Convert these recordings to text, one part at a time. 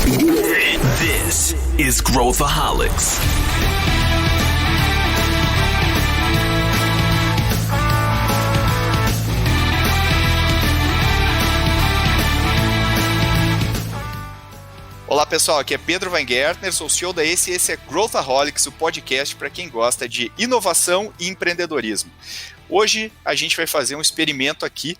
This is Growthaholics. Olá pessoal, aqui é Pedro Weingärtner, sou o CEO da Ace e esse é Growthaholics, o podcast para quem gosta de inovação e empreendedorismo. Hoje a gente vai fazer um experimento aqui,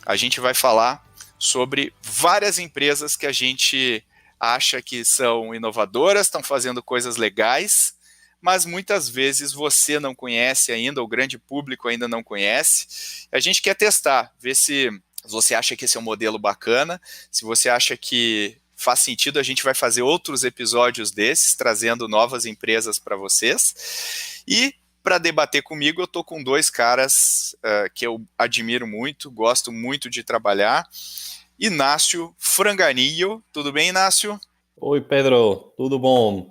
a gente vai falar sobre várias empresas que a gente acha que são inovadoras, estão fazendo coisas legais, mas muitas vezes você não conhece ainda, o grande público ainda não conhece. A gente quer testar, ver se você acha que esse é um modelo bacana, se você acha que faz sentido, a gente vai fazer outros episódios desses, trazendo novas empresas para vocês. E para debater comigo, eu estou com dois caras que eu admiro muito, gosto muito de trabalhar. Inácio Franganillo, tudo bem, Inácio? Oi, Pedro, tudo bom?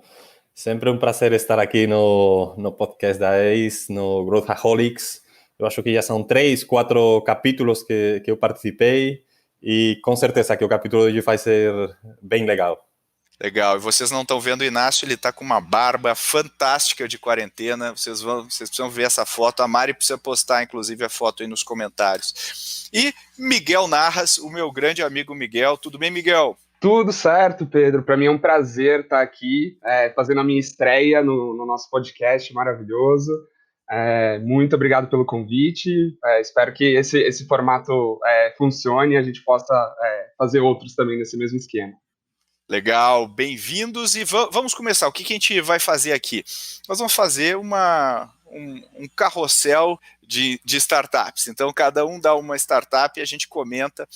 Sempre um prazer estar aqui no podcast da Ace, no Growthaholics. Eu acho que já são 3, 4 capítulos que eu participei e com certeza que o capítulo de hoje vai ser bem legal. Legal, e vocês não estão vendo o Inácio, ele está com uma barba fantástica de quarentena, vocês precisam ver essa foto, a Mari precisa postar inclusive a foto aí nos comentários. E Miguel Narras, o meu grande amigo Miguel, tudo bem, Miguel? Tudo certo, Pedro, para mim é um prazer estar aqui fazendo a minha estreia no nosso podcast maravilhoso. Muito obrigado pelo convite, espero que esse formato funcione e a gente possa fazer outros também nesse mesmo esquema. Legal, bem-vindos e vamos começar. O que a gente vai fazer aqui? Nós vamos fazer um carrossel de startups. Então, cada um dá uma startup e a gente comenta.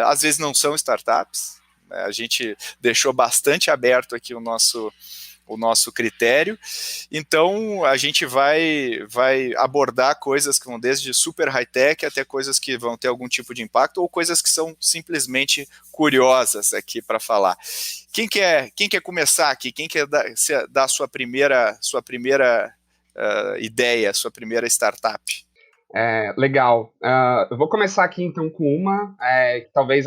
Às vezes não são startups, né? A gente deixou bastante aberto aqui o nosso critério. Então, a gente vai abordar coisas que vão desde super high-tech até coisas que vão ter algum tipo de impacto ou coisas que são simplesmente curiosas aqui para falar. Quem quer começar aqui? Quem quer dar a sua primeira ideia, sua primeira startup? Legal. Eu vou começar aqui então com uma que talvez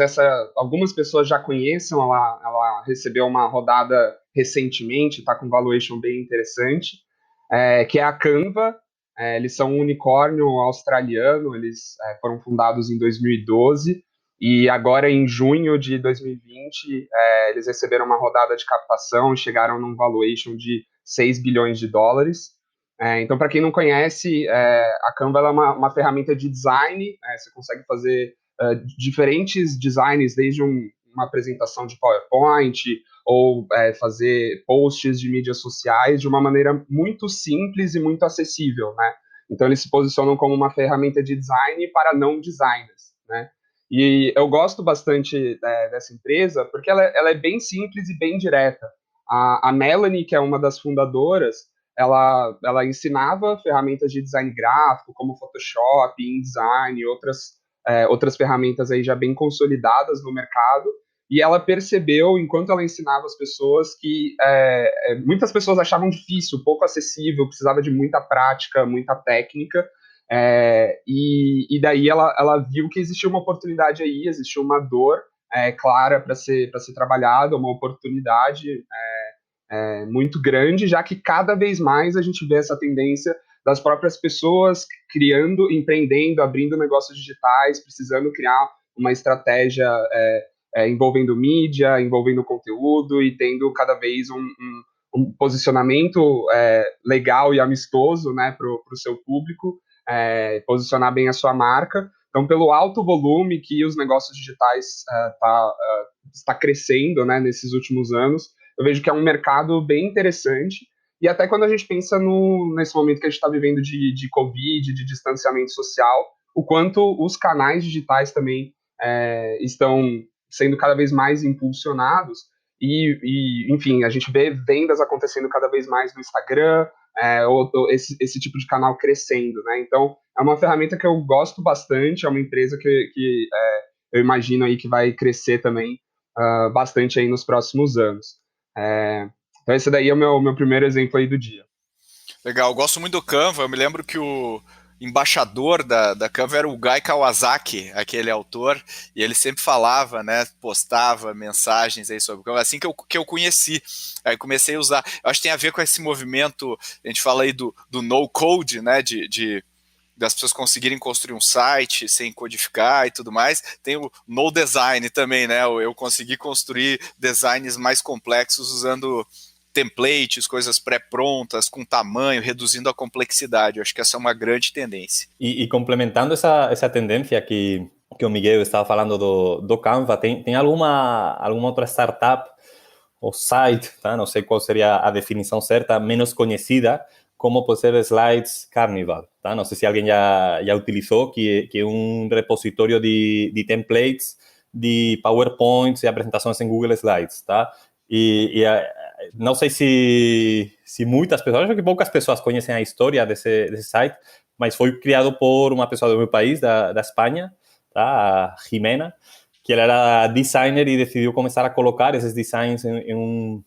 algumas pessoas já conheçam. Ela recebeu uma rodada recentemente, está com um valuation bem interessante, que é a Canva. Eles são um unicórnio australiano, eles foram fundados em 2012 e agora em junho de 2020 eles receberam uma rodada de captação e chegaram num valuation de 6 bilhões de dólares. Então, para quem não conhece, a Canva ela é uma ferramenta de design. Você consegue fazer diferentes designs, desde uma apresentação de PowerPoint ou fazer posts de mídias sociais de uma maneira muito simples e muito acessível, né? Então, eles se posicionam como uma ferramenta de design para não designers, né? E eu gosto bastante dessa empresa porque ela é bem simples e bem direta. A Melanie, que é uma das fundadoras, ela ensinava ferramentas de design gráfico, como Photoshop, InDesign e outras ferramentas aí já bem consolidadas no mercado, e ela percebeu, enquanto ela ensinava as pessoas, que muitas pessoas achavam difícil, pouco acessível, precisava de muita prática, muita técnica, e daí ela viu que existia uma oportunidade aí, existia uma dor clara para ser trabalhada, uma oportunidade muito grande, já que cada vez mais a gente vê essa tendência das próprias pessoas criando, empreendendo, abrindo negócios digitais, precisando criar uma estratégia envolvendo mídia, envolvendo conteúdo e tendo cada vez um posicionamento legal e amistoso, né, para o seu público, posicionar bem a sua marca. Então, pelo alto volume que os negócios digitais está crescendo, né, nesses últimos anos, eu vejo que é um mercado bem interessante. E até quando a gente pensa nesse momento que a gente está vivendo de Covid, de distanciamento social, o quanto os canais digitais também estão sendo cada vez mais impulsionados. E, enfim, a gente vê vendas acontecendo cada vez mais no Instagram, esse tipo de canal crescendo, né? Então, é uma ferramenta que eu gosto bastante, é uma empresa que eu imagino aí que vai crescer também bastante aí nos próximos anos. Então esse daí é o meu primeiro exemplo aí do dia. Legal, eu gosto muito do Canva. Eu me lembro que embaixador da Canva era o Guy Kawasaki, aquele autor, e ele sempre falava, né, postava mensagens aí sobre Canva, assim que eu conheci, aí comecei a usar. Eu acho que tem a ver com esse movimento, a gente fala aí do no-code, né, das pessoas conseguirem construir um site sem codificar e tudo mais. Tem o no design também, né, eu consegui construir designs mais complexos usando templates, coisas pré-prontas, com tamanho, reduzindo a complexidade. Eu acho que essa é uma grande tendência. E complementando essa tendência que o Miguel estava falando do Canva, tem alguma outra startup ou site, tá? Não sei qual seria a definição certa, menos conhecida, como pode ser Slides Carnival. Tá? Não sei se alguém já utilizou, que é um repositório de templates de PowerPoints e apresentações em Google Slides. Tá? Não sei se muitas pessoas, acho que poucas pessoas conhecem a história desse site, mas foi criado por uma pessoa do meu país, da Espanha, tá? A Jimena, que ela era designer e decidiu começar a colocar esses designs em um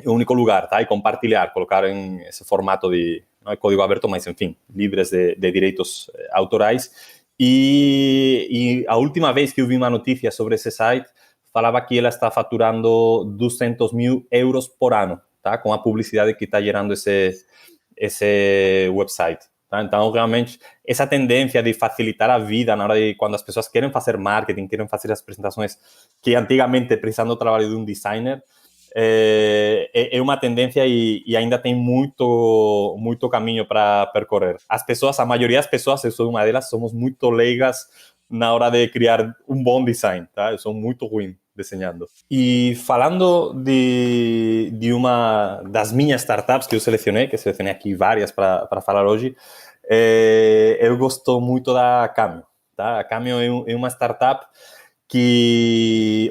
único lugar, tá? E compartilhar, colocar em esse formato de, não é código aberto, mas, enfim, livres de direitos autorais. E a última vez que eu vi uma notícia sobre esse site, falava que ela está faturando 200.000 euros por ano, tá? Com a publicidade que está gerando esse website. Tá? Então, realmente, essa tendência de facilitar a vida na hora de quando as pessoas querem fazer marketing, querem fazer as apresentações que antigamente precisavam do trabalho de um designer, é uma tendência e ainda tem muito caminho para percorrer. As pessoas, a maioria das pessoas, eu sou uma delas, somos muito leigas na hora de criar um bom design, tá? Eu sou muito ruim desenhando. E falando de uma das minhas startups que eu selecionei aqui várias para falar hoje, eu gosto muito da Cameo, tá? A Cameo é uma startup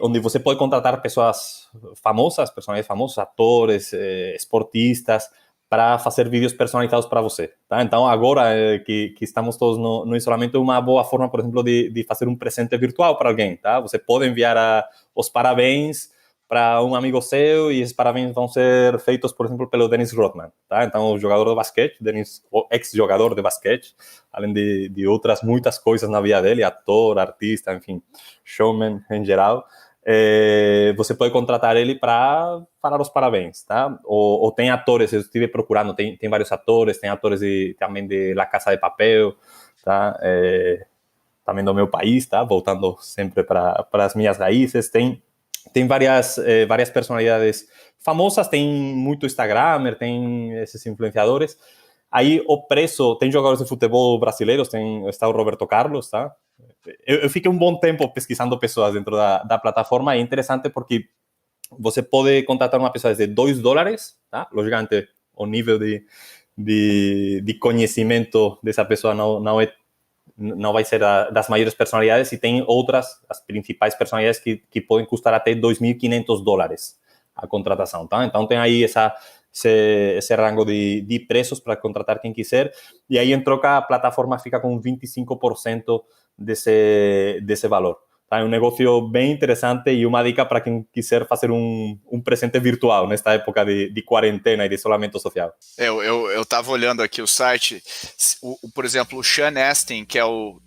onde você pode contratar pessoas famosas, personagens famosos, atores, esportistas, para fazer vídeos personalizados para você. Tá? Então, agora que estamos todos no isolamento, é uma boa forma, por exemplo, de fazer um presente virtual para alguém. Tá? Você pode enviar os parabéns para um amigo seu e esses parabéns vão ser feitos, por exemplo, pelo Dennis Rodman. Tá? Então, o jogador de basquete, o ex-jogador de basquete, além de outras muitas coisas na vida dele, ator, artista, enfim, showman em geral, você pode contratar ele para falar os parabéns, tá? Ou tem atores, eu estive procurando, tem vários atores, tem atores também de La Casa de Papel, tá? Também do meu país, tá? Voltando sempre para as minhas raízes, tem várias personalidades famosas, tem muito Instagramer, tem esses influenciadores. Aí o preço, tem jogadores de futebol brasileiros, está o Roberto Carlos, tá? Eu fiquei um bom tempo pesquisando pessoas dentro da plataforma, é interessante porque você pode contratar uma pessoa desde $2, tá? Logicamente, o nível de conhecimento dessa pessoa não vai ser das maiores personalidades, e tem outras, as principais personalidades que podem custar até $2.500 a contratação, tá? Então tem aí esse rango de preços para contratar quem quiser, e aí em troca a plataforma fica com 25% desse valor. Tá? É um negócio bem interessante e uma dica para quem quiser fazer um presente virtual nesta época de quarentena e de isolamento social. Eu estava olhando aqui o site, por exemplo, o Sean Astin, que é o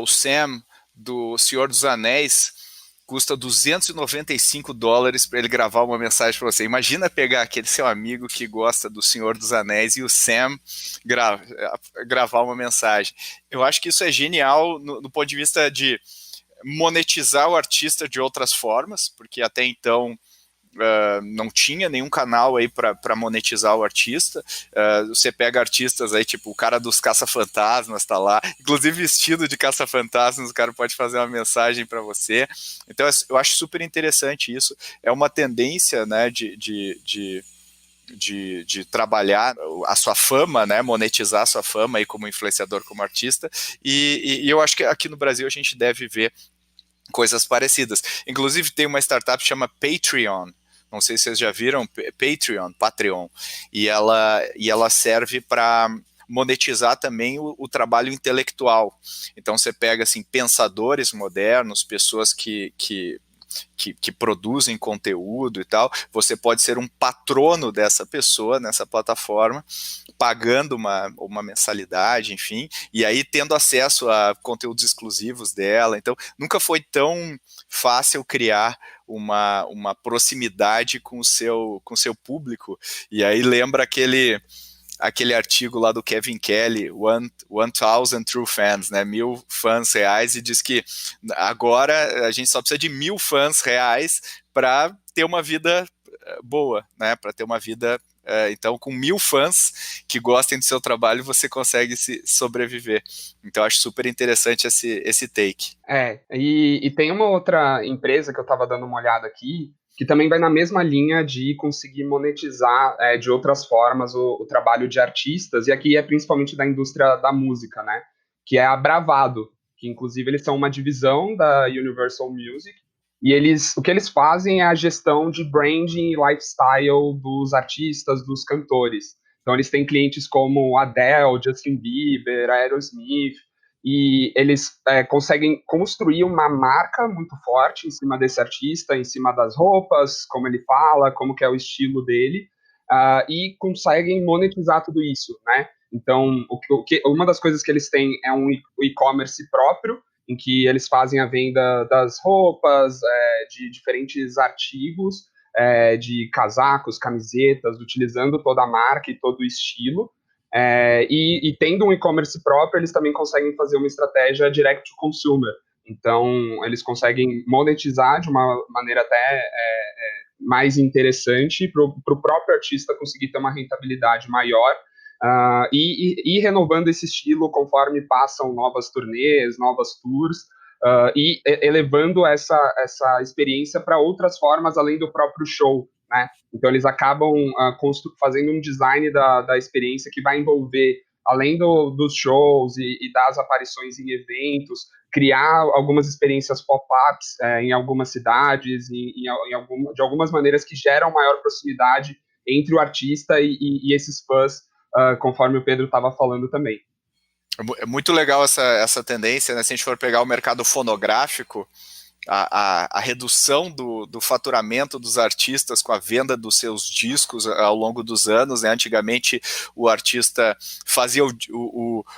Sam do Senhor dos Anéis, custa $295 para ele gravar uma mensagem para você. Imagina pegar aquele seu amigo que gosta do Senhor dos Anéis e o Sam gravar uma mensagem. Eu acho que isso é genial do ponto de vista de monetizar o artista de outras formas, porque até então não tinha nenhum canal aí para monetizar o artista. Você pega artistas aí, tipo o cara dos Caça-Fantasmas tá lá, inclusive vestido de Caça-Fantasmas, o cara pode fazer uma mensagem para você. Então eu acho super interessante isso. É uma tendência, né, de trabalhar a sua fama, né, monetizar a sua fama aí como influenciador, como artista, e eu acho que aqui no Brasil a gente deve ver coisas parecidas. Inclusive tem uma startup que chama Patreon, não sei se vocês já viram, Patreon, e ela serve para monetizar também o trabalho intelectual. Então você pega assim pensadores modernos, pessoas que que produzem conteúdo e tal, você pode ser um patrono dessa pessoa nessa plataforma, pagando uma mensalidade, enfim, e aí tendo acesso a conteúdos exclusivos dela. Então, nunca foi tão fácil criar uma proximidade com o seu público. E aí lembra aquele artigo lá do Kevin Kelly, 1,000 True Fans, né, 1.000 fãs reais, e diz que agora a gente só precisa de 1.000 fãs reais para ter uma vida boa, né, para ter uma vida, então com 1.000 fãs que gostem do seu trabalho, você consegue se sobreviver. Então acho super interessante esse take. E tem uma outra empresa que eu estava dando uma olhada aqui, que também vai na mesma linha de conseguir monetizar de outras formas o trabalho de artistas, e aqui é principalmente da indústria da música, né? Que é a Bravado, que inclusive eles são uma divisão da Universal Music, e o que eles fazem é a gestão de branding e lifestyle dos artistas, dos cantores. Então eles têm clientes como Adele, Justin Bieber, Aerosmith, e eles conseguem construir uma marca muito forte em cima desse artista, em cima das roupas, como ele fala, como que é o estilo dele, e conseguem monetizar tudo isso, né? Então, uma das coisas que eles têm é um e-commerce próprio, em que eles fazem a venda das roupas, de diferentes artigos, de casacos, camisetas, utilizando toda a marca e todo o estilo. E tendo um e-commerce próprio, eles também conseguem fazer uma estratégia direct to consumer. Então, eles conseguem monetizar de uma maneira até mais interessante para o próprio artista conseguir ter uma rentabilidade maior, e renovando esse estilo conforme passam novas turnês, novas tours, e elevando essa experiência para outras formas além do próprio show, né? Então eles acabam fazendo um design da experiência que vai envolver, além dos shows e das aparições em eventos, criar algumas experiências pop-ups em algumas cidades, de algumas maneiras que geram maior proximidade entre o artista e esses fãs, conforme o Pedro estava falando também. É muito legal essa tendência, né? Se a gente for pegar o mercado fonográfico, a redução do faturamento dos artistas com a venda dos seus discos ao longo dos anos, né? Antigamente o artista fazia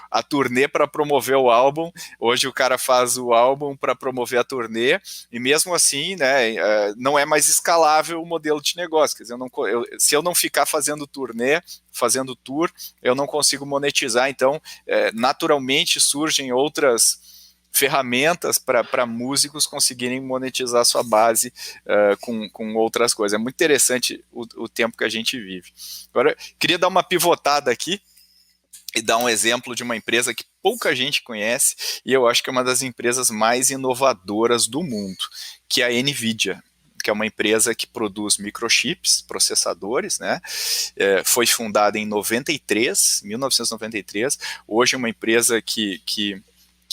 a turnê para promover o álbum, hoje o cara faz o álbum para promover a turnê, e mesmo assim, né, não é mais escalável o modelo de negócio. Quer dizer, se eu não ficar fazendo turnê, fazendo tour, eu não consigo monetizar. Então naturalmente surgem outras ferramentas para músicos conseguirem monetizar sua base com outras coisas. É muito interessante o tempo que a gente vive. Agora, queria dar uma pivotada aqui e dar um exemplo de uma empresa que pouca gente conhece, e eu acho que é uma das empresas mais inovadoras do mundo, que é a NVIDIA, que é uma empresa que produz microchips, processadores, né? Foi fundada em 1993, hoje é uma empresa que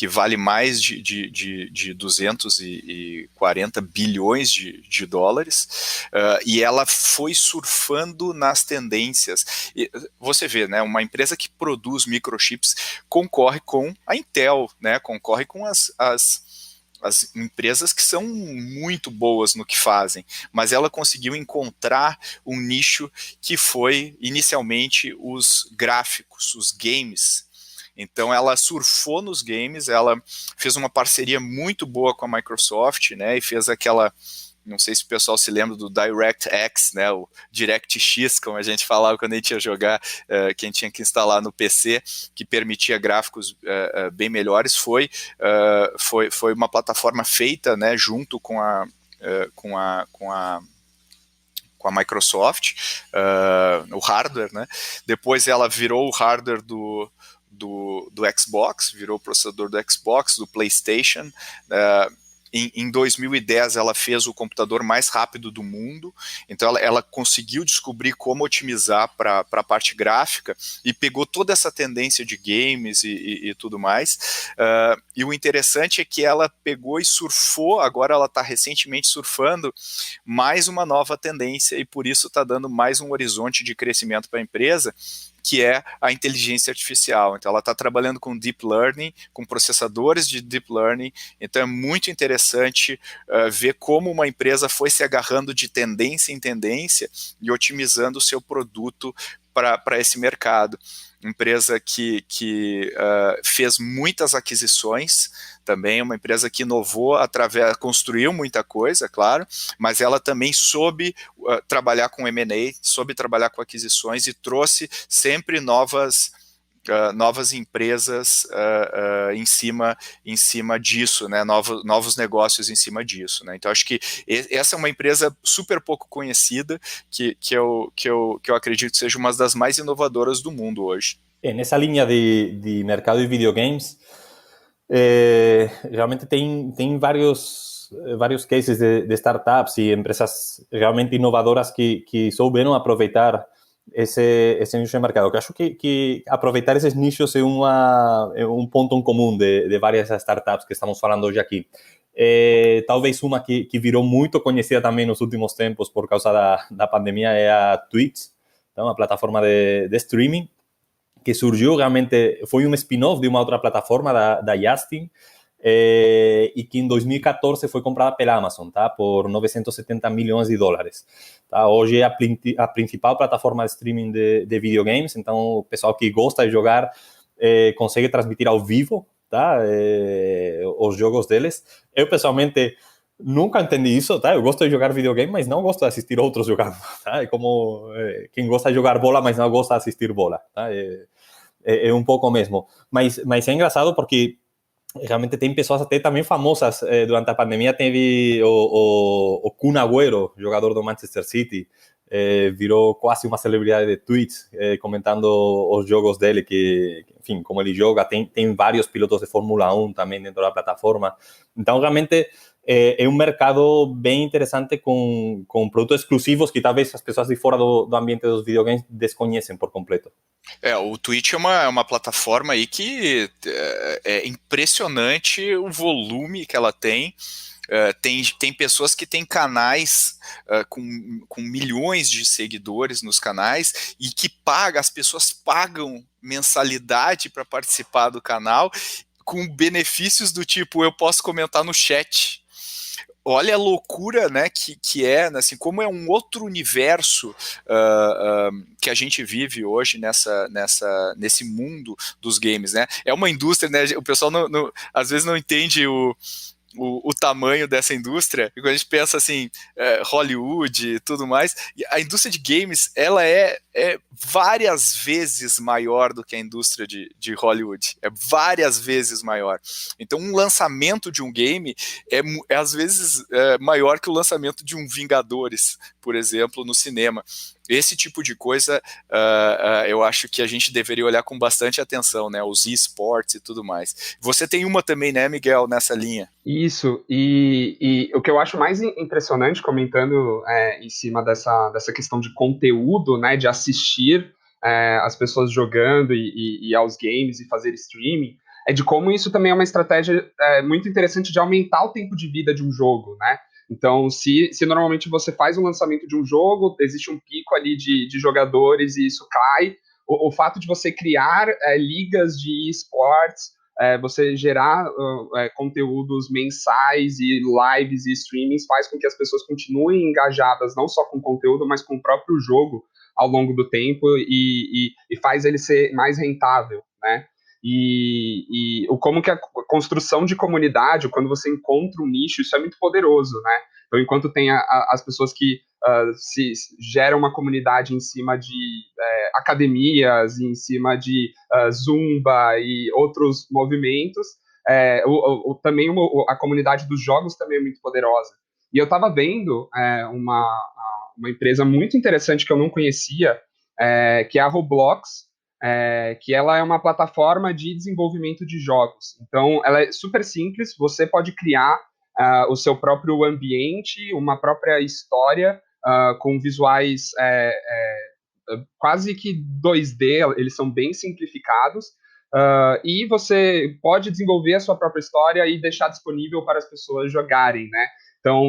vale mais de 240 bilhões de dólares, e ela foi surfando nas tendências. E você vê, né, uma empresa que produz microchips concorre com a Intel, né, concorre com as empresas que são muito boas no que fazem, mas ela conseguiu encontrar um nicho que foi inicialmente os gráficos, os games. Então ela surfou nos games, ela fez uma parceria muito boa com a Microsoft, né, e fez aquela, não sei se o pessoal se lembra do DirectX, né, o DirectX, como a gente falava quando a gente ia jogar, que a gente tinha que instalar no PC, que permitia gráficos bem melhores. Foi uma plataforma feita, né, junto com a Microsoft, o hardware, né. Depois ela virou o hardware do Xbox, virou o processador do Xbox, do PlayStation. Em 2010 ela fez o computador mais rápido do mundo, então ela conseguiu descobrir como otimizar para a parte gráfica e pegou toda essa tendência de games e tudo mais, e o interessante é que ela pegou e surfou, agora ela está recentemente surfando mais uma nova tendência e por isso está dando mais um horizonte de crescimento para a empresa, que é a inteligência artificial. Então, ela está trabalhando com deep learning, com processadores de deep learning. Então, é muito interessante ver como uma empresa foi se agarrando de tendência em tendência e otimizando o seu produto para esse mercado. Empresa que fez muitas aquisições, também uma empresa que inovou, construiu muita coisa, claro, mas ela também soube trabalhar com M&A, soube trabalhar com aquisições e trouxe sempre novas empresas em cima disso, né? Novos negócios em cima disso, né? Então, acho que essa é uma empresa super pouco conhecida, que eu acredito seja uma das mais inovadoras do mundo hoje. Nessa linha de mercado de videogames, realmente tem vários cases de startups e empresas realmente inovadoras que souberam aproveitar esse nicho de mercado. Eu acho que aproveitar esses nichos é um ponto em comum de várias startups que estamos falando hoje aqui. Talvez uma que virou muito conhecida também nos últimos tempos por causa da pandemia é a Twitch, então, uma plataforma de streaming que surgiu realmente, foi um spin-off de uma outra plataforma da Justin, e que em 2014 foi comprada pela Amazon, tá? Por 970 milhões de dólares. Tá? Hoje é a principal plataforma de streaming de videogames, então o pessoal que gosta de jogar consegue transmitir ao vivo, tá? Os jogos deles. Eu, pessoalmente, nunca entendi isso, tá? Eu gosto de jogar videogame, mas não gosto de assistir outros jogando, tá? É como quem gosta de jogar bola, mas não gosta de assistir bola, tá? É um pouco mesmo. Mas é engraçado porque realmente tem pessoas até também famosas. Durante a pandemia teve o Kun Agüero, jogador do Manchester City, virou quase uma celebridade de Twitch, comentando os jogos dele, que, enfim, como ele joga. Tem vários pilotos de Fórmula 1 também dentro da plataforma. Então, realmente, é um mercado bem interessante com produtos exclusivos que talvez as pessoas de fora do ambiente dos videogames desconhecem por completo. O Twitch é uma plataforma aí que é impressionante o volume que ela tem. Tem pessoas que têm canais com milhões de seguidores nos canais e que as pessoas pagam mensalidade para participar do canal, com benefícios do tipo, eu posso comentar no chat. Olha a loucura, né, que é, assim, como é um outro universo que a gente vive hoje nesse mundo dos games, né? É uma indústria, né? O pessoal às vezes não entende o tamanho dessa indústria, e quando a gente pensa assim, Hollywood e tudo mais, a indústria de games, ela é várias vezes maior do que a indústria de Hollywood, é várias vezes maior. Então, um lançamento de um game é às vezes maior que o lançamento de um Vingadores, por exemplo, no cinema. Esse tipo de coisa, eu acho que a gente deveria olhar com bastante atenção, né? Os esportes e tudo mais. Você tem uma também, né, Miguel, nessa linha? Isso, e o que eu acho mais impressionante, comentando em cima dessa questão de conteúdo, né, de assistir as pessoas jogando e aos games e fazer streaming, é de como isso também é uma estratégia muito interessante de aumentar o tempo de vida de um jogo, né? Então, se normalmente você faz um lançamento de um jogo, existe um pico ali de jogadores e isso cai, o fato de você criar ligas de esportes, você gerar conteúdos mensais e lives e streamings faz com que as pessoas continuem engajadas não só com o conteúdo, mas com o próprio jogo ao longo do tempo e faz ele ser mais rentável, né? E como que a construção de comunidade, quando você encontra um nicho, isso é muito poderoso, né? Então, enquanto tem as pessoas que se geram uma comunidade em cima de academias, em cima de Zumba e outros movimentos, também a comunidade dos jogos também é muito poderosa. E eu estava vendo uma empresa muito interessante que eu não conhecia, que é a Roblox, que ela é uma plataforma de desenvolvimento de jogos. Então, ela é super simples, você pode criar o seu próprio ambiente, uma própria história, com visuais quase que 2D, eles são bem simplificados, e você pode desenvolver a sua própria história e deixar disponível para as pessoas jogarem, né? Então,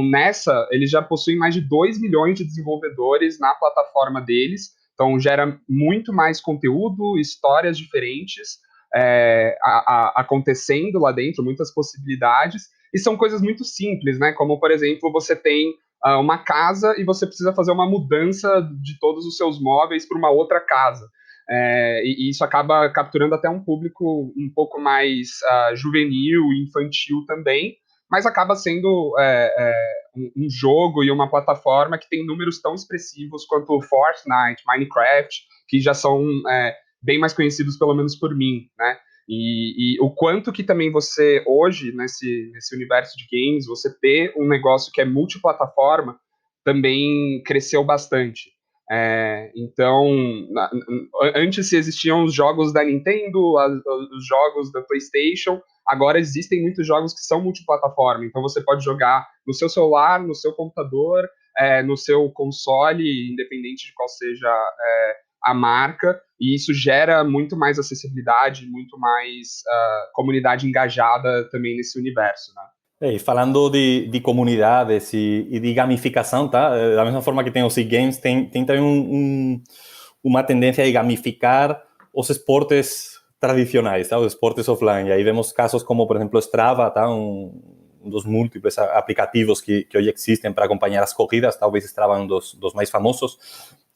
eles já possuem mais de 2 milhões de desenvolvedores na plataforma deles. Então gera muito mais conteúdo, histórias diferentes acontecendo lá dentro, muitas possibilidades, e são coisas muito simples, né? Como, por exemplo, você tem uma casa e você precisa fazer uma mudança de todos os seus móveis para uma outra casa. E isso acaba capturando até um público um pouco mais juvenil, infantil também, mas acaba sendo um jogo e uma plataforma que tem números tão expressivos quanto Fortnite, Minecraft, que já são bem mais conhecidos, pelo menos por mim, né? E o quanto que também você, hoje, nesse universo de games, você ter um negócio que é multiplataforma, também cresceu bastante. Então, antes existiam os jogos da Nintendo, os jogos da PlayStation, agora existem muitos jogos que são multiplataforma, então você pode jogar no seu celular, no seu computador, no seu console, independente de qual seja a marca, e isso gera muito mais acessibilidade, muito mais comunidade engajada também nesse universo, né? E falando de comunidades e de gamificação, tá? Da mesma forma que tem os e-games, tem também uma tendência a gamificar os esportes tradicionais, tá? Os esportes offline. E aí vemos casos como, por exemplo, Strava, tá? Um dos múltiplos aplicativos que hoje existem para acompanhar as corridas, talvez Strava é um dos mais famosos,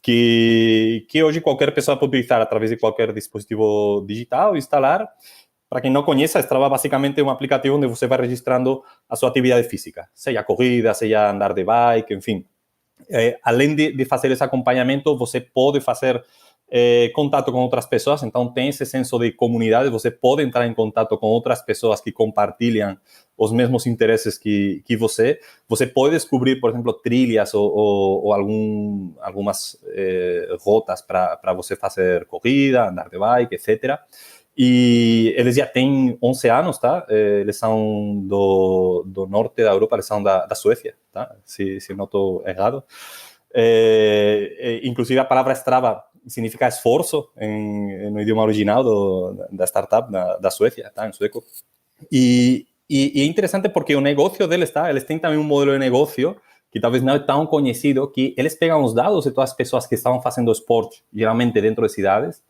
que hoje qualquer pessoa pode utilizar através de qualquer dispositivo digital, instalar. Para quem não conhece, a Strava basicamente é um aplicativo onde você vai registrando a sua atividade física, seja corrida, seja andar de bike, enfim. Além de fazer esse acompanhamento, você pode fazer contato com outras pessoas, então tem esse senso de comunidade, você pode entrar em contato com outras pessoas que compartilham os mesmos interesses que você. Você pode descobrir, por exemplo, trilhas ou algumas rotas para você fazer corrida, andar de bike, etc. E eles já têm 11 anos, tá? Eles são do norte da Europa, eles são da Suécia, tá? Se não estou errado. Inclusive a palavra Strava significa esforço no idioma original da startup da Suécia, tá? Em sueco. E é interessante porque o negócio deles, tá? Eles têm também um modelo de negócio que talvez não é tão conhecido, que eles pegam os dados de todas as pessoas que estavam fazendo esporte, geralmente dentro de cidades,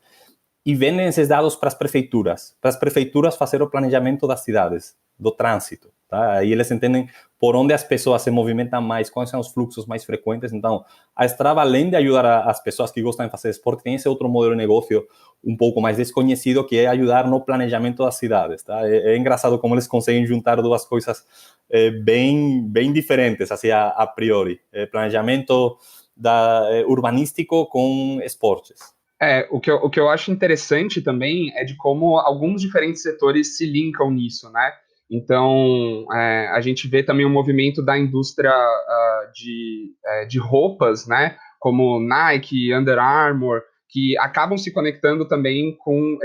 e vendem esses dados para as prefeituras fazer o planejamento das cidades, do trânsito, tá? Aí eles entendem por onde as pessoas se movimentam mais, quais são os fluxos mais frequentes. Então, a Strava, além de ajudar as pessoas que gostam de fazer esporte, tem esse outro modelo de negócio um pouco mais desconhecido, que é ajudar no planejamento das cidades, tá? É engraçado como eles conseguem juntar duas coisas bem diferentes, assim, a priori. Planejamento urbanístico com esportes. O que eu acho interessante também é de como alguns diferentes setores se linkam nisso, né? Então, a gente vê também um movimento da indústria de roupas, né? Como Nike, Under Armour, que acabam se conectando também com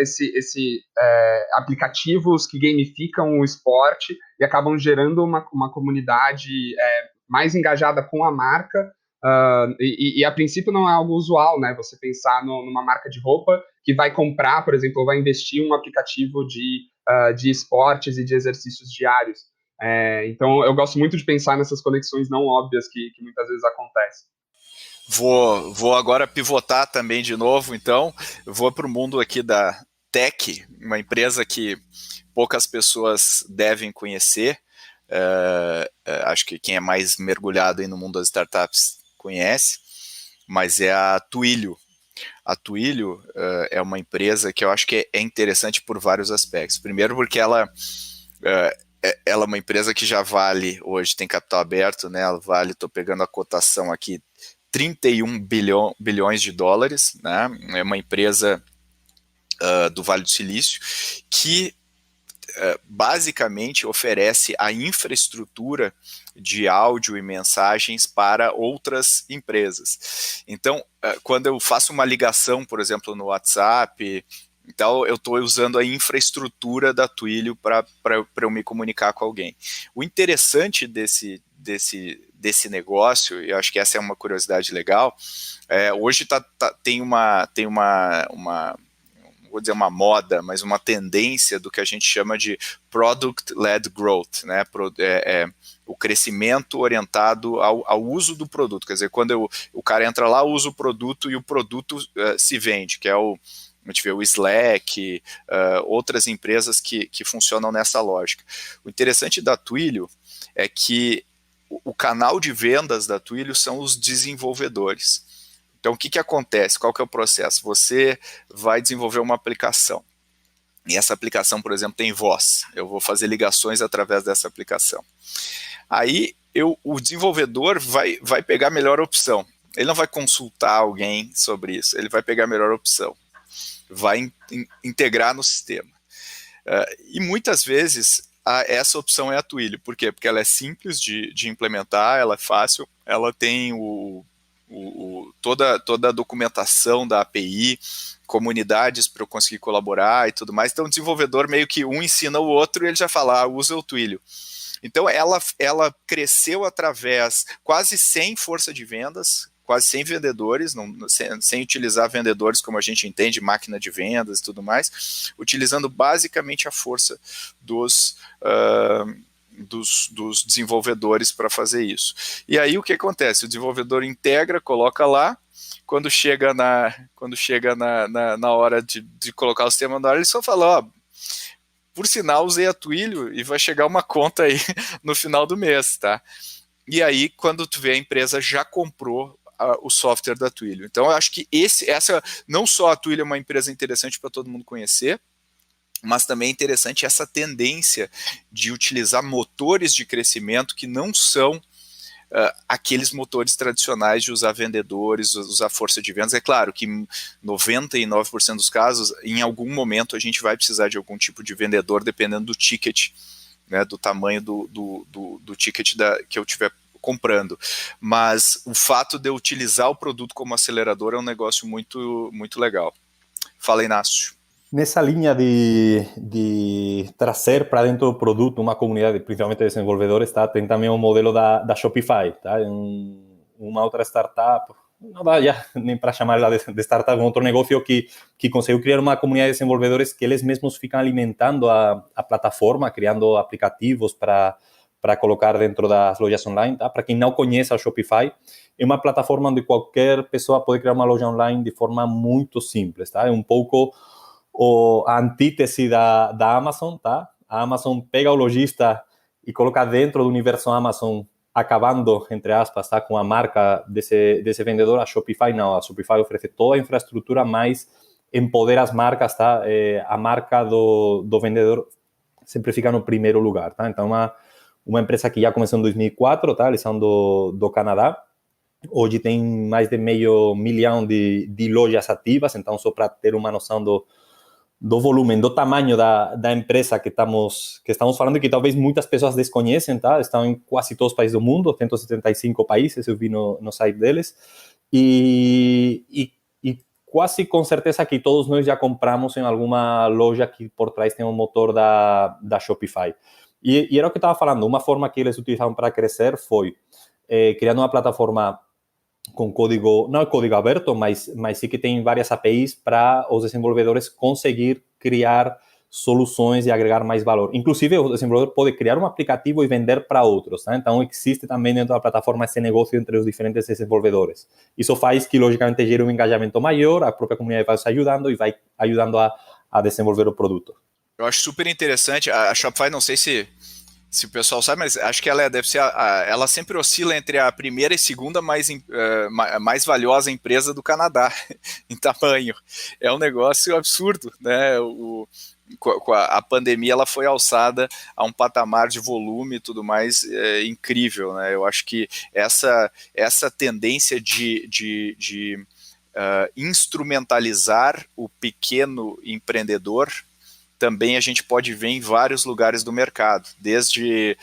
aplicativos que gamificam o esporte e acabam gerando uma comunidade mais engajada com a marca. E a princípio não é algo usual, né? Você pensar numa marca de roupa que vai comprar, por exemplo, ou vai investir em um aplicativo de esportes e de exercícios diários. Então, eu gosto muito de pensar nessas conexões não óbvias que muitas vezes acontecem. Vou agora pivotar também de novo, então. Eu vou para o mundo aqui da Tech, uma empresa que poucas pessoas devem conhecer. Acho que quem é mais mergulhado aí no mundo das startups conhece, mas é a Twilio. A Twilio é uma empresa que eu acho que é interessante por vários aspectos. Primeiro porque ela é uma empresa que já vale, hoje tem capital aberto, né? Ela vale, estou pegando a cotação aqui, 31 bilhões de dólares, né? É uma empresa do Vale do Silício que basicamente oferece a infraestrutura de áudio e mensagens para outras empresas. Então, quando eu faço uma ligação, por exemplo, no WhatsApp, então eu estou usando a infraestrutura da Twilio para eu me comunicar com alguém. O interessante desse negócio, e eu acho que essa é uma curiosidade legal, hoje tem uma vou dizer uma moda, mas uma tendência do que a gente chama de Product-Led Growth, né? o crescimento orientado ao uso do produto. Quer dizer, quando o cara entra lá, usa o produto e o produto se vende, que é a gente vê o Slack, outras empresas que funcionam nessa lógica. O interessante da Twilio é que o canal de vendas da Twilio são os desenvolvedores. Então, o que acontece? Qual que é o processo? Você vai desenvolver uma aplicação. E essa aplicação, por exemplo, tem voz. Eu vou fazer ligações através dessa aplicação. Aí, o desenvolvedor vai pegar a melhor opção. Ele não vai consultar alguém sobre isso. Ele vai pegar a melhor opção. Vai integrar no sistema. E muitas vezes essa opção é a Twilio. Por quê? Porque ela é simples de implementar, ela é fácil, ela tem toda a documentação da API, comunidades para eu conseguir colaborar e tudo mais. Então o desenvolvedor meio que um ensina o outro e ele já fala, usa o Twilio. Então ela cresceu através quase sem força de vendas, quase sem vendedores, sem utilizar vendedores como a gente entende, máquina de vendas e tudo mais, utilizando basicamente a força dos desenvolvedores para fazer isso. E aí o que acontece? O desenvolvedor integra, coloca lá, quando chega na hora de colocar o sistema na hora, ele só fala, por sinal, usei a Twilio e vai chegar uma conta aí no final do mês, tá? E aí, quando tu vê, a empresa já comprou o software da Twilio. Então, eu acho que não só a Twilio é uma empresa interessante para todo mundo conhecer, mas também é interessante essa tendência de utilizar motores de crescimento que não são aqueles motores tradicionais de usar vendedores, usar força de vendas. É claro que 99% dos casos, em algum momento, a gente vai precisar de algum tipo de vendedor, dependendo do ticket, né, do tamanho do ticket que eu tiver comprando. Mas o fato de eu utilizar o produto como acelerador é um negócio muito, muito legal. Fala, Inácio. Nessa linha de trazer para dentro do produto uma comunidade, principalmente de desenvolvedores, tá? Tem também o modelo da Shopify, tá? Uma outra startup, não dá já nem para chamar ela de startup, um outro negócio que conseguiu criar uma comunidade de desenvolvedores que eles mesmos ficam alimentando a plataforma, criando aplicativos para colocar dentro das lojas online, tá? Para quem não conhece a Shopify, é uma plataforma onde qualquer pessoa pode criar uma loja online de forma muito simples, tá? É um pouco a antítese da Amazon, tá? A Amazon pega o lojista e coloca dentro do universo Amazon, acabando, entre aspas, tá? Com a marca desse vendedor. A Shopify não, a Shopify oferece toda a infraestrutura, mas empodera as marcas, tá? A marca do vendedor sempre fica no primeiro lugar, tá? Então, uma empresa que já começou em 2004, tá? Eles são do Canadá. Hoje tem mais de meio milhão de lojas ativas, então só para ter uma noção do volume, do tamanho da empresa que estamos falando e que talvez muitas pessoas desconhecem, tá? Estão em quase todos os países do mundo, 175 países, eu vi no site deles, e quase com certeza que todos nós já compramos em alguma loja que por trás tem um motor da Shopify. E era o que eu estava falando, uma forma que eles utilizaram para crescer foi criando uma plataforma com código, não é código aberto, mas sim que tem várias APIs para os desenvolvedores conseguir criar soluções e agregar mais valor. Inclusive, o desenvolvedor pode criar um aplicativo e vender para outros, tá? Então, existe também dentro da plataforma esse negócio entre os diferentes desenvolvedores. Isso faz que, logicamente, gere um engajamento maior, a própria comunidade vai se ajudando e vai ajudando a desenvolver o produto. Eu acho super interessante. A Shopify, não sei se o pessoal sabe, mas acho que ela deve ser ela sempre oscila entre a primeira e segunda mais valiosa empresa do Canadá em tamanho. É um negócio absurdo, né? Com a pandemia ela foi alçada a um patamar de volume e tudo mais incrível, né? Eu acho que essa tendência de instrumentalizar o pequeno empreendedor também a gente pode ver em vários lugares do mercado, desde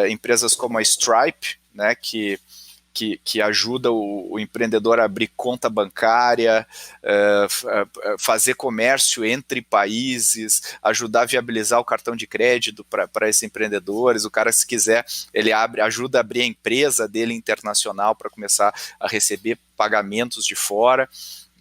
empresas como a Stripe, né, que ajuda o empreendedor a abrir conta bancária, fazer comércio entre países, ajudar a viabilizar o cartão de crédito para esses empreendedores. O cara, se quiser, ele ajuda a abrir a empresa dele internacional para começar a receber pagamentos de fora.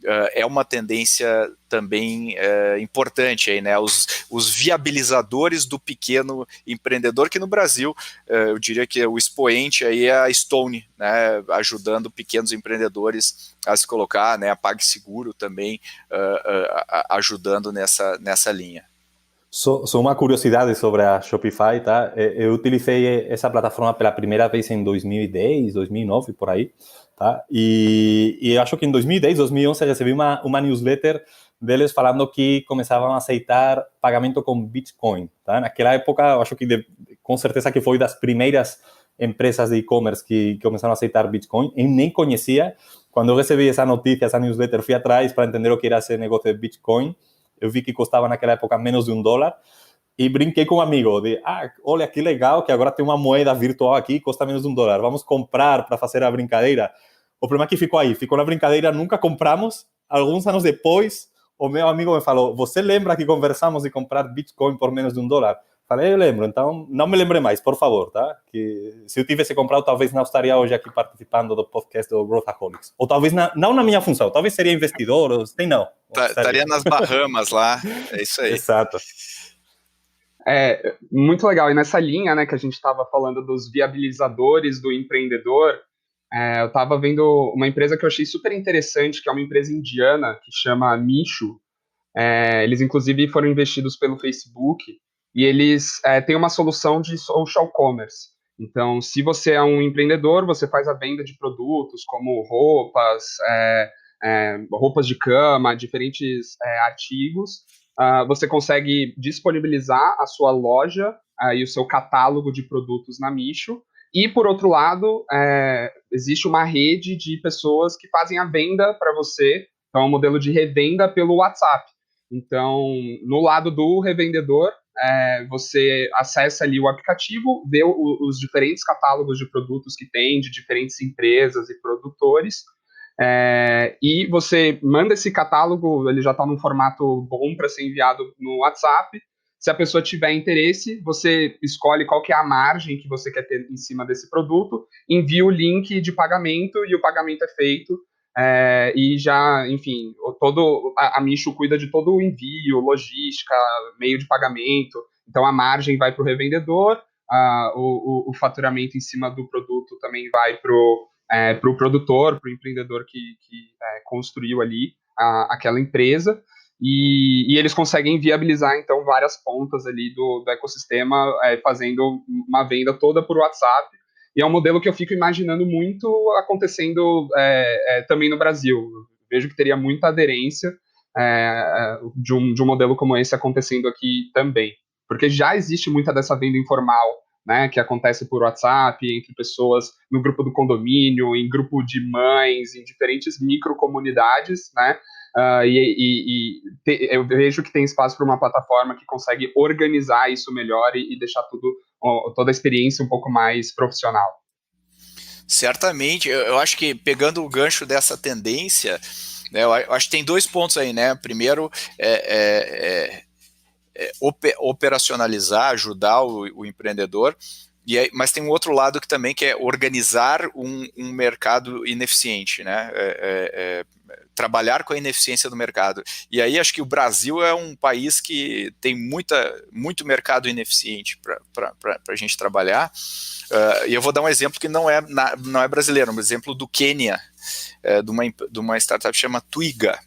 é uma tendência também importante aí, né? Os viabilizadores do pequeno empreendedor, que no Brasil eu diria que o expoente aí é a Stone, né? Ajudando pequenos empreendedores a se colocar, né? A PagSeguro também ajudando nessa linha. Só uma curiosidade sobre a Shopify, tá? Eu utilizei essa plataforma pela primeira vez em 2010, 2009, por aí, tá? E acho que em 2010, 2011 eu recebi uma newsletter deles falando que começavam a aceitar pagamento com Bitcoin, tá? Naquela época, eu acho que com certeza que foi das primeiras empresas de e-commerce que começaram a aceitar Bitcoin. Eu nem conhecia. Quando eu recebi essa notícia, essa newsletter, fui atrás para entender o que era esse negócio de Bitcoin. Eu vi que custava naquela época menos de $1 e brinquei com um amigo de, olha que legal que agora tem uma moeda virtual aqui, custa menos de $1, vamos comprar para fazer a brincadeira. O problema é que ficou na brincadeira, nunca compramos. Alguns anos depois, o meu amigo me falou, você lembra que conversamos de comprar Bitcoin por menos de $1? Falei, eu lembro, então não me lembre mais, por favor, tá? Que se eu tivesse comprado, talvez não estaria hoje aqui participando do podcast do Growthaholics. Ou talvez não na minha função, talvez seria investidor, ou sei não. Estaria nas Bahamas lá, é isso aí. Exato. Muito legal. E nessa linha, né, que a gente estava falando dos viabilizadores do empreendedor, eu estava vendo uma empresa que eu achei super interessante, que é uma empresa indiana, que chama Meesho. Eles, inclusive, foram investidos pelo Facebook, e eles têm uma solução de social commerce. Então, se você é um empreendedor, você faz a venda de produtos como roupas de cama, diferentes artigos. Você consegue disponibilizar a sua loja e o seu catálogo de produtos na Meesho. E, por outro lado, existe uma rede de pessoas que fazem a venda para você. Então, é um modelo de revenda pelo WhatsApp. Então, no lado do revendedor, você acessa ali o aplicativo, vê os diferentes catálogos de produtos que tem, de diferentes empresas e produtores, e você manda esse catálogo, ele já está num formato bom para ser enviado no WhatsApp. Se a pessoa tiver interesse, você escolhe qual que é a margem que você quer ter em cima desse produto, envia o link de pagamento e o pagamento é feito. E já, enfim, a Meesho cuida de todo o envio, logística, meio de pagamento. Então, a margem vai para o revendedor, o faturamento em cima do produto também vai para o produtor, para o empreendedor que construiu ali aquela empresa. E eles conseguem viabilizar, então, várias pontas ali do ecossistema, fazendo uma venda toda por WhatsApp. E é um modelo que eu fico imaginando muito acontecendo também no Brasil. Vejo que teria muita aderência de um modelo como esse acontecendo aqui também. Porque já existe muita dessa venda informal, né, que acontece por WhatsApp, entre pessoas no grupo do condomínio, em grupo de mães, em diferentes microcomunidades, né? Eu vejo que tem espaço para uma plataforma que consegue organizar isso melhor e deixar toda a experiência um pouco mais profissional. Certamente, eu acho que pegando o gancho dessa tendência, né, eu acho que tem 2 pontos aí, né? Primeiro, operacionalizar, ajudar o empreendedor, mas tem um outro lado que também que é organizar um mercado ineficiente, né? Trabalhar com a ineficiência do mercado. E aí acho que o Brasil é um país que tem muito mercado ineficiente para a gente trabalhar. E eu vou dar um exemplo que não é brasileiro, um exemplo do Quênia, de uma startup que chama Twiga.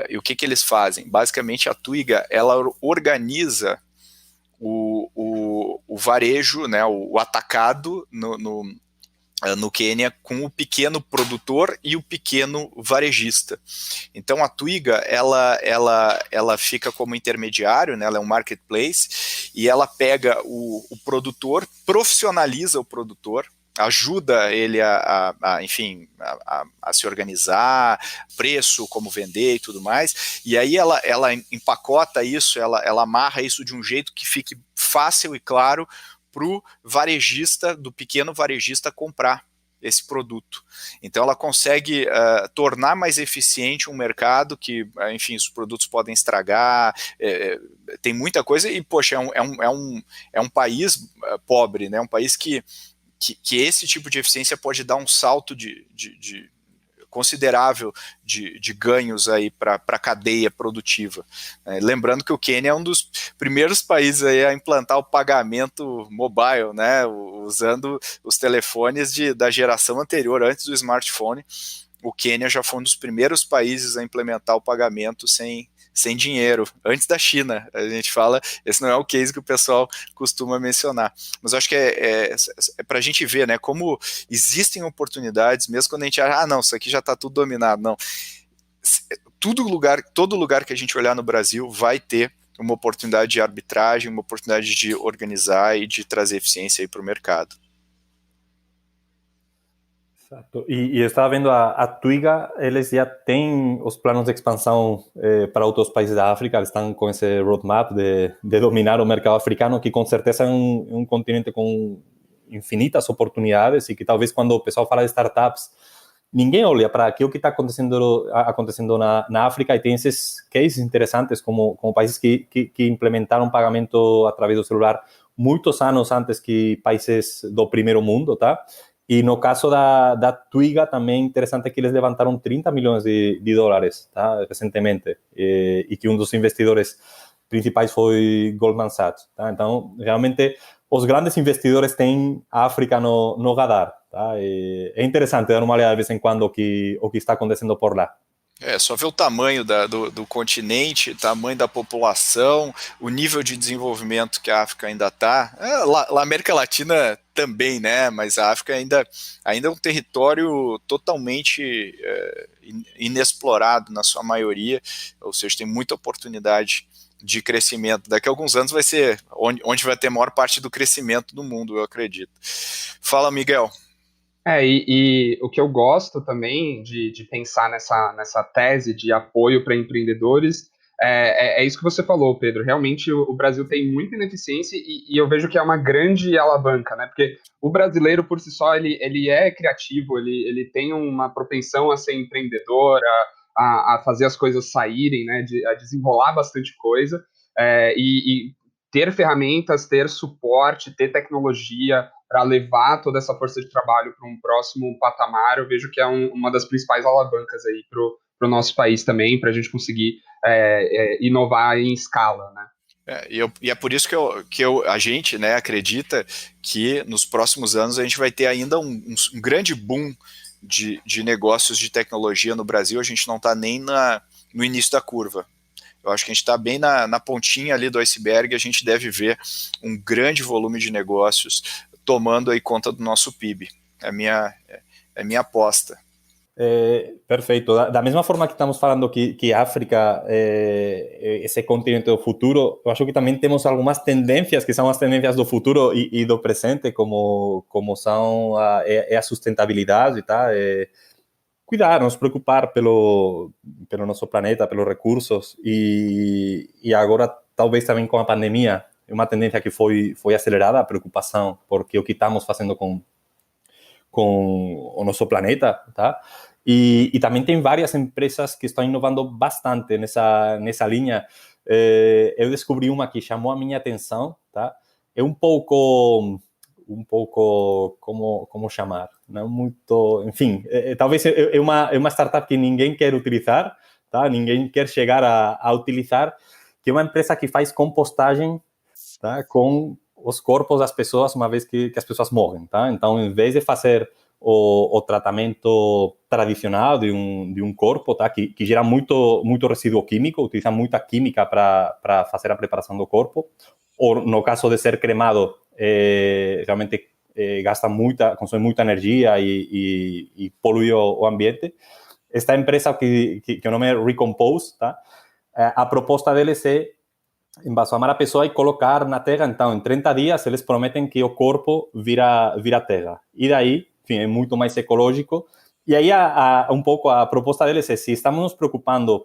E o que eles fazem? Basicamente a Twiga, ela organiza o varejo, né, o atacado no Quênia com o pequeno produtor e o pequeno varejista. Então a Twiga ela fica como intermediário, né, ela é um marketplace e ela pega o produtor, profissionaliza o produtor, ajuda ele enfim, a se organizar, preço, como vender e tudo mais, e aí ela empacota isso, ela amarra isso de um jeito que fique fácil e claro para o varejista, do pequeno varejista, comprar esse produto. Então ela consegue tornar mais eficiente um mercado que, enfim, os produtos podem estragar, tem muita coisa, e poxa, é um país pobre, né? Um país que esse tipo de eficiência pode dar um salto considerável de ganhos aí para a cadeia produtiva. Lembrando que o Quênia é um dos primeiros países aí a implantar o pagamento mobile, né, usando os telefones da geração anterior, antes do smartphone. O Quênia já foi um dos primeiros países a implementar o pagamento sem dinheiro, antes da China. A gente fala, esse não é o case que o pessoal costuma mencionar. Mas eu acho que é para a gente ver, né, como existem oportunidades, mesmo quando a gente acha, não, isso aqui já está tudo dominado. Não. Todo lugar que a gente olhar no Brasil vai ter uma oportunidade de arbitragem, uma oportunidade de organizar e de trazer eficiência para o mercado. Exato. E eu estava vendo a Twiga, eles já têm os planos de expansão para outros países da África, eles estão com esse roadmap de dominar o mercado africano, que com certeza é um continente com infinitas oportunidades e que talvez quando o pessoal fala de startups, ninguém olha para aquilo que está acontecendo na África e tem esses cases interessantes como países que implementaram pagamento através do celular muitos anos antes que países do primeiro mundo, tá? E no caso da Twiga, também interessante que eles levantaram 30 milhões de dólares, tá, recentemente, e que um dos investidores principais foi Goldman Sachs. Tá? Então, realmente, os grandes investidores têm a África no radar. Tá? É interessante dar uma olhada de vez em quando o que está acontecendo por lá. Só ver o tamanho do continente, o tamanho da população, o nível de desenvolvimento que a África ainda está. A América Latina também, né? Mas a África ainda é um território totalmente inexplorado na sua maioria, ou seja, tem muita oportunidade de crescimento. Daqui a alguns anos vai ser onde vai ter a maior parte do crescimento do mundo, eu acredito. Fala, Miguel. E o que eu gosto também de pensar nessa tese de apoio para empreendedores é isso que você falou, Pedro. Realmente o Brasil tem muita ineficiência e eu vejo que é uma grande alavanca, né? Porque o brasileiro por si só ele é criativo, ele tem uma propensão a ser empreendedor, a fazer as coisas saírem, né? A desenrolar bastante coisa e ter ferramentas, ter suporte, ter tecnologia para levar toda essa força de trabalho para um próximo patamar, eu vejo que é uma das principais alavancas aí para o nosso país também, para a gente conseguir inovar em escala, né? E é por isso que a gente, né, acredita que nos próximos anos a gente vai ter ainda um grande boom de negócios de tecnologia no Brasil. A gente não está nem no início da curva. Eu acho que a gente está bem na pontinha ali do iceberg, a gente deve ver um grande volume de negócios tomando aí conta do nosso PIB. É a minha aposta. Perfeito. Da mesma forma que estamos falando que a África é esse continente do futuro, eu acho que também temos algumas tendências que são as tendências do futuro e do presente, como são a sustentabilidade, tá? Cuidar, nos preocupar pelo nosso planeta, pelos recursos e agora talvez também com a pandemia é uma tendência que foi acelerada a preocupação porque o que estamos fazendo com o nosso planeta, tá? E também tem várias empresas que estão inovando bastante nessa linha. Eu descobri uma que chamou a minha atenção, tá? É um pouco como chamar, não muito, enfim, talvez é uma startup que ninguém quer utilizar, tá? Ninguém quer chegar a utilizar, que é uma empresa que faz compostagem, tá? Com os corpos das pessoas uma vez que as pessoas morrem, tá? Então, em vez de fazer o tratamento tradicional de um corpo, tá? Que gera muito resíduo químico, utiliza muita química para fazer a preparação do corpo, ou no caso de ser cremado, realmente consome muita energia e polui o ambiente. Esta empresa que o nome é Recompose, tá? A proposta deles é embalsamar a pessoa e colocar na terra. Então, em 30 dias, eles prometem que o corpo vira terra. E daí, enfim, é muito mais ecológico. E aí, um pouco a proposta deles é, se estamos nos preocupando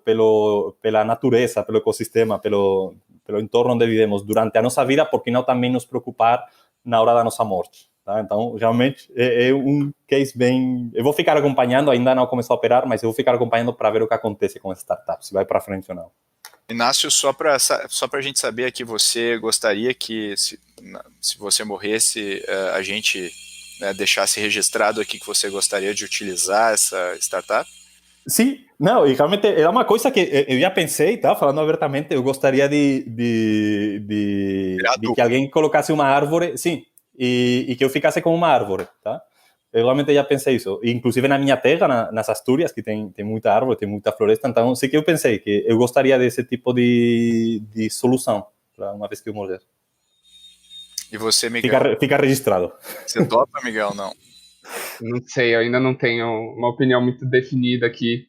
pela natureza, pelo ecossistema, pelo entorno onde vivemos durante a nossa vida, por que não também nos preocupar na hora da nossa morte? Tá? Então, realmente, é um case bem... Eu vou ficar acompanhando, ainda não começou a operar, mas eu vou ficar acompanhando para ver o que acontece com essa startup, se vai para frente ou não. Inácio, só para a gente saber que você gostaria que, se você morresse, a gente né, deixasse registrado aqui que você gostaria de utilizar essa startup? Sim, não, e realmente era uma coisa que eu já pensei, tá? Falando abertamente, eu gostaria de que alguém colocasse uma árvore, sim, e que eu ficasse como uma árvore, tá? Eu realmente já pensei isso. Inclusive na minha terra, nas Astúrias, que tem muita árvore, tem muita floresta, então sim que eu pensei que eu gostaria desse tipo de solução, para uma vez que eu morrer. E você, Miguel? Fica registrado. Você topa, Miguel, não? Não sei, eu ainda não tenho uma opinião muito definida aqui.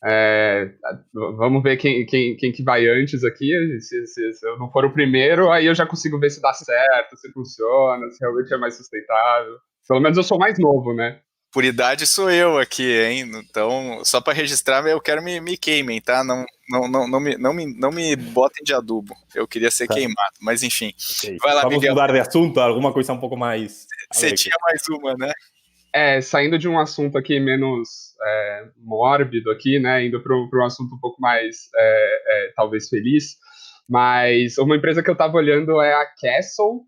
É, vamos ver quem que vai antes aqui. Se eu não for o primeiro, aí eu já consigo ver se dá certo, se funciona, se realmente é mais sustentável. Pelo menos eu sou mais novo, né? Por idade sou eu aqui, hein? Então, só para registrar, eu quero me queimem, tá? Não me botem de adubo. Eu queria ser queimado, mas enfim. Okay. Vai lá, Vamos Miguel. mudar de assunto, alguma coisa um pouco mais Você alegre. tinha mais uma, né? Saindo de um assunto aqui menos mórbido aqui, né? Indo para um assunto um pouco mais, talvez, feliz. Mas uma empresa que eu estava olhando é a Castle,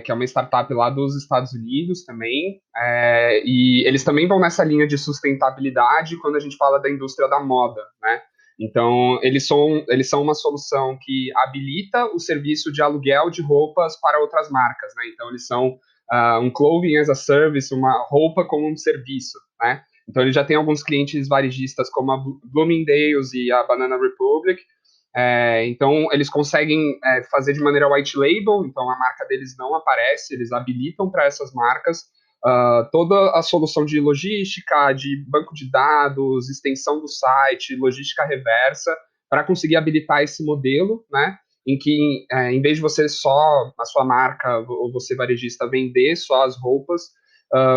que é uma startup lá dos Estados Unidos também. E eles também vão nessa linha de sustentabilidade quando a gente fala da indústria da moda, né? Então, eles são uma solução que habilita o serviço de aluguel de roupas para outras marcas, né? Então, eles são um clothing as a service, uma roupa como um serviço, né? Então, ele já tem alguns clientes varejistas como a Bloomingdale's e a Banana Republic. Então, eles conseguem fazer de maneira white label, então a marca deles não aparece, eles habilitam para essas marcas toda a solução de logística, de banco de dados, extensão do site, logística reversa, para conseguir habilitar esse modelo, né? Em que, em vez de você só, a sua marca ou você varejista, vender só as roupas,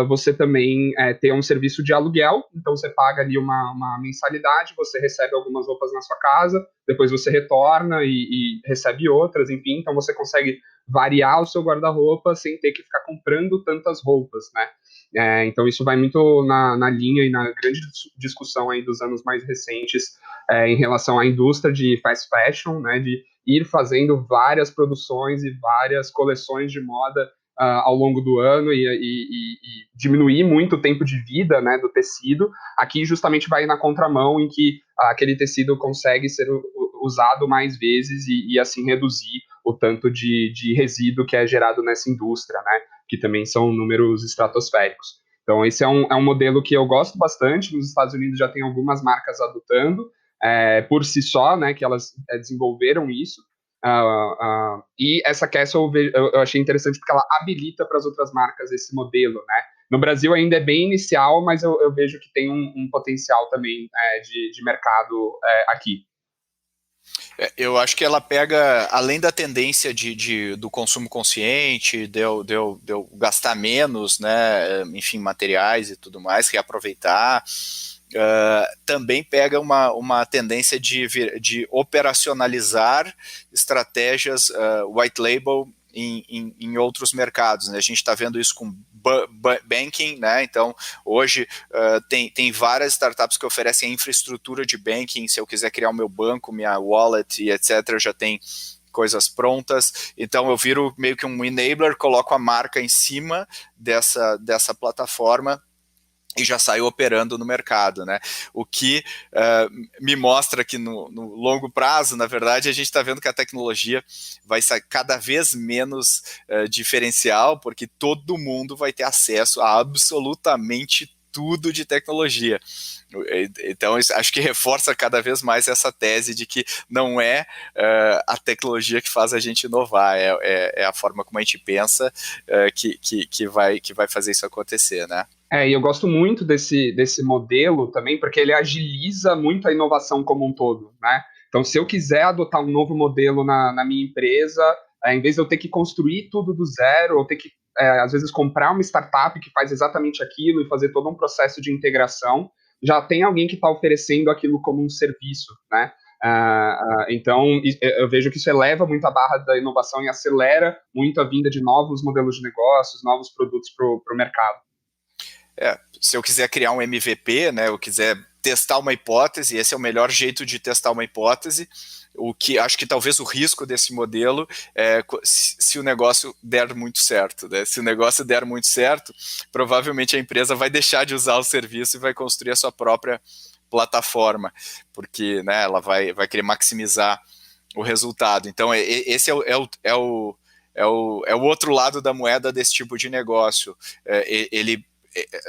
você também tem um serviço de aluguel, então você paga ali uma mensalidade, você recebe algumas roupas na sua casa, depois você retorna e recebe outras, enfim, então você consegue variar o seu guarda-roupa sem ter que ficar comprando tantas roupas, né? Então isso vai muito na linha e na grande discussão aí dos anos mais recentes em relação à indústria de fast fashion, né, de ir fazendo várias produções e várias coleções de moda ao longo do ano e diminuir muito o tempo de vida, né, do tecido. Aqui justamente vai na contramão em que aquele tecido consegue ser usado mais vezes e assim reduzir o tanto de resíduo que é gerado nessa indústria, né, que também são números estratosféricos. Então esse é um modelo que eu gosto bastante. Nos Estados Unidos já tem algumas marcas adotando por si só, né, que elas desenvolveram isso. E essa Castle eu achei interessante porque ela habilita para as outras marcas esse modelo, né? No Brasil ainda é bem inicial, mas eu vejo que tem um potencial também de mercado aqui. Eu acho que ela pega, além da tendência do consumo consciente, de eu gastar menos, né, enfim, materiais e tudo mais, reaproveitar, também pega uma tendência de operacionalizar estratégias white label em outros mercados, né? A gente está vendo isso com banking, né? Então hoje tem várias startups que oferecem infraestrutura de banking. Se eu quiser criar o meu banco, minha wallet e etc, eu já tenho coisas prontas. Então eu viro meio que um enabler, coloco a marca em cima dessa plataforma e já saiu operando no mercado, né? O que me mostra que no longo prazo, na verdade, a gente está vendo que a tecnologia vai ser cada vez menos diferencial, porque todo mundo vai ter acesso a absolutamente tudo de tecnologia. Então, acho que reforça cada vez mais essa tese de que não é a tecnologia que faz a gente inovar, é a forma como a gente pensa que vai fazer isso acontecer, né? E eu gosto muito desse modelo também, porque ele agiliza muito a inovação como um todo, né? Então, se eu quiser adotar um novo modelo na minha empresa, em vez de eu ter que construir tudo do zero, ou ter que, às vezes, comprar uma startup que faz exatamente aquilo e fazer todo um processo de integração, já tem alguém que está oferecendo aquilo como um serviço, né? Então, eu vejo que isso eleva muito a barra da inovação e acelera muito a vinda de novos modelos de negócios, novos produtos para o mercado. Se eu quiser criar um MVP, né, eu quiser testar uma hipótese, esse é o melhor jeito de testar uma hipótese. O que acho que talvez o risco desse modelo é se o negócio der muito certo, né? Se o negócio der muito certo, provavelmente a empresa vai deixar de usar o serviço e vai construir a sua própria plataforma, porque, né, ela vai querer maximizar o resultado. Então, esse é o outro lado da moeda desse tipo de negócio.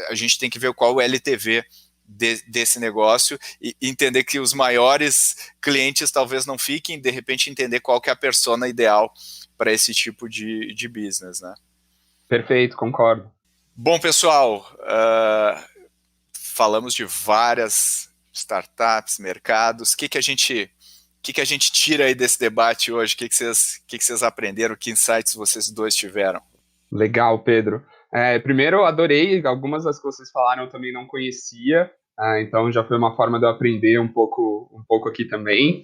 A gente tem que ver qual é o LTV desse negócio e entender que os maiores clientes talvez não fiquem, de repente entender qual que é a persona ideal para esse tipo de business, né? Perfeito, concordo. Bom, pessoal, falamos de várias startups, mercados. O que a gente tira aí desse debate hoje? O que vocês aprenderam? Que insights vocês dois tiveram? Legal, Pedro. Primeiro, eu adorei, algumas das que vocês falaram eu também não conhecia, então já foi uma forma de eu aprender um pouco aqui também.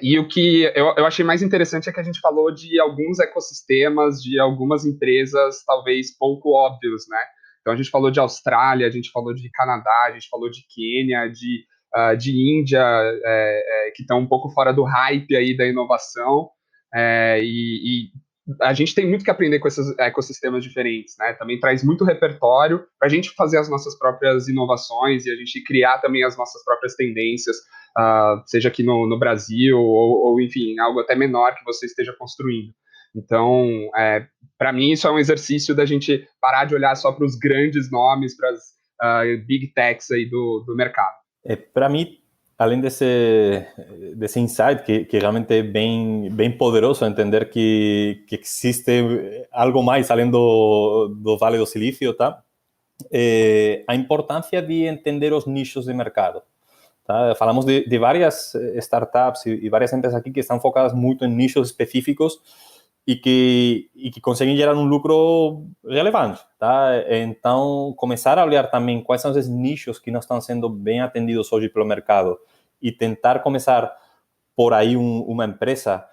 E o que eu achei mais interessante é que a gente falou de alguns ecossistemas, de algumas empresas talvez pouco óbvios, né? Então a gente falou de Austrália, a gente falou de Canadá, a gente falou de Quênia, de Índia, que estão um pouco fora do hype aí da inovação, e a gente tem muito que aprender com esses ecossistemas diferentes, né? Também traz muito repertório para a gente fazer as nossas próprias inovações e a gente criar também as nossas próprias tendências, seja aqui no Brasil ou, enfim, algo até menor que você esteja construindo. Então, para mim, isso é um exercício da gente parar de olhar só para os grandes nomes, para as big techs aí do mercado. Para mim, além desse insight, que realmente é bem poderoso, entender que existe algo mais além do Vale do Silício, tá? A importância de entender os nichos de mercado. Tá? Falamos de várias startups e várias empresas aqui que estão focadas muito em nichos específicos e que conseguem gerar um lucro relevante, tá? Então, começar a olhar também quais são esses nichos que não estão sendo bem atendidos hoje pelo mercado e tentar começar por aí uma empresa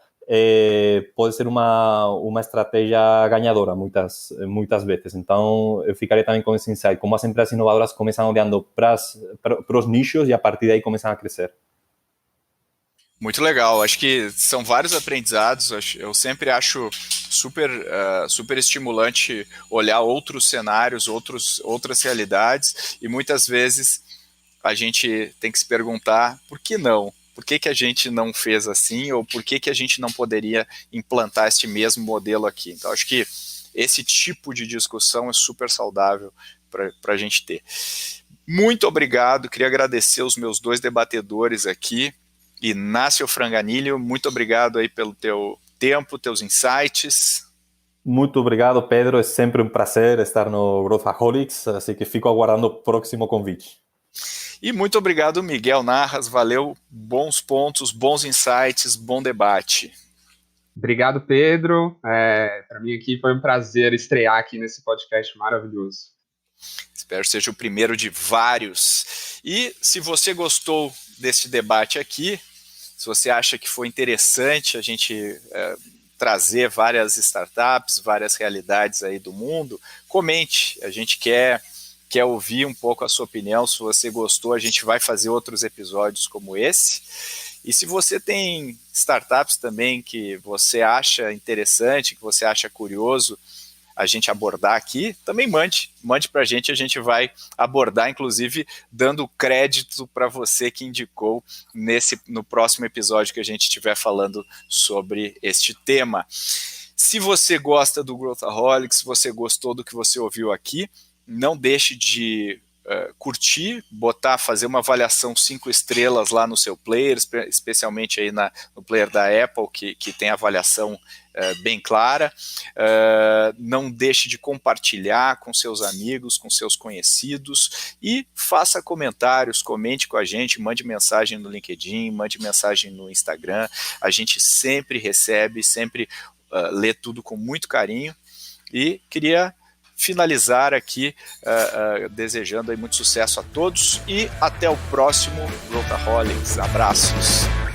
pode ser uma estratégia ganhadora muitas vezes. Então, eu ficaria também com esse insight, como as empresas inovadoras começam olhando para os nichos e a partir daí começam a crescer. Muito legal, acho que são vários aprendizados, eu sempre acho super estimulante olhar outros cenários, outras realidades, e muitas vezes a gente tem que se perguntar por que não? Por que a gente não fez assim, ou por que a gente não poderia implantar este mesmo modelo aqui? Então acho que esse tipo de discussão é super saudável para a gente ter. Muito obrigado, queria agradecer os meus dois debatedores aqui. Inácio Franganilho, muito obrigado aí pelo teu tempo, teus insights. Muito obrigado, Pedro. É sempre um prazer estar no Growthaholics, assim que fico aguardando o próximo convite. E muito obrigado, Miguel Narras. Valeu, bons pontos, bons insights, bom debate. Obrigado, Pedro. Para mim aqui foi um prazer estrear aqui nesse podcast maravilhoso. Espero que seja o primeiro de vários. E se você gostou deste debate aqui, se você acha que foi interessante a gente trazer várias startups, várias realidades aí do mundo, comente. A gente quer ouvir um pouco a sua opinião. Se você gostou, a gente vai fazer outros episódios como esse. E se você tem startups também que você acha interessante, que você acha curioso a gente abordar aqui, também mande para a gente vai abordar, inclusive dando crédito para você que indicou no próximo episódio que a gente estiver falando sobre este tema. Se você gosta do Growthaholics, se você gostou do que você ouviu aqui, não deixe de curtir, fazer uma avaliação 5 estrelas lá no seu player, especialmente aí no player da Apple, que tem avaliação bem clara. Não deixe de compartilhar com seus amigos, com seus conhecidos e faça comentários, comente com a gente, mande mensagem no LinkedIn, mande mensagem no Instagram. A gente sempre recebe, sempre lê tudo com muito carinho e queria finalizar aqui desejando aí muito sucesso a todos e até o próximo Growthaholics. Abraços!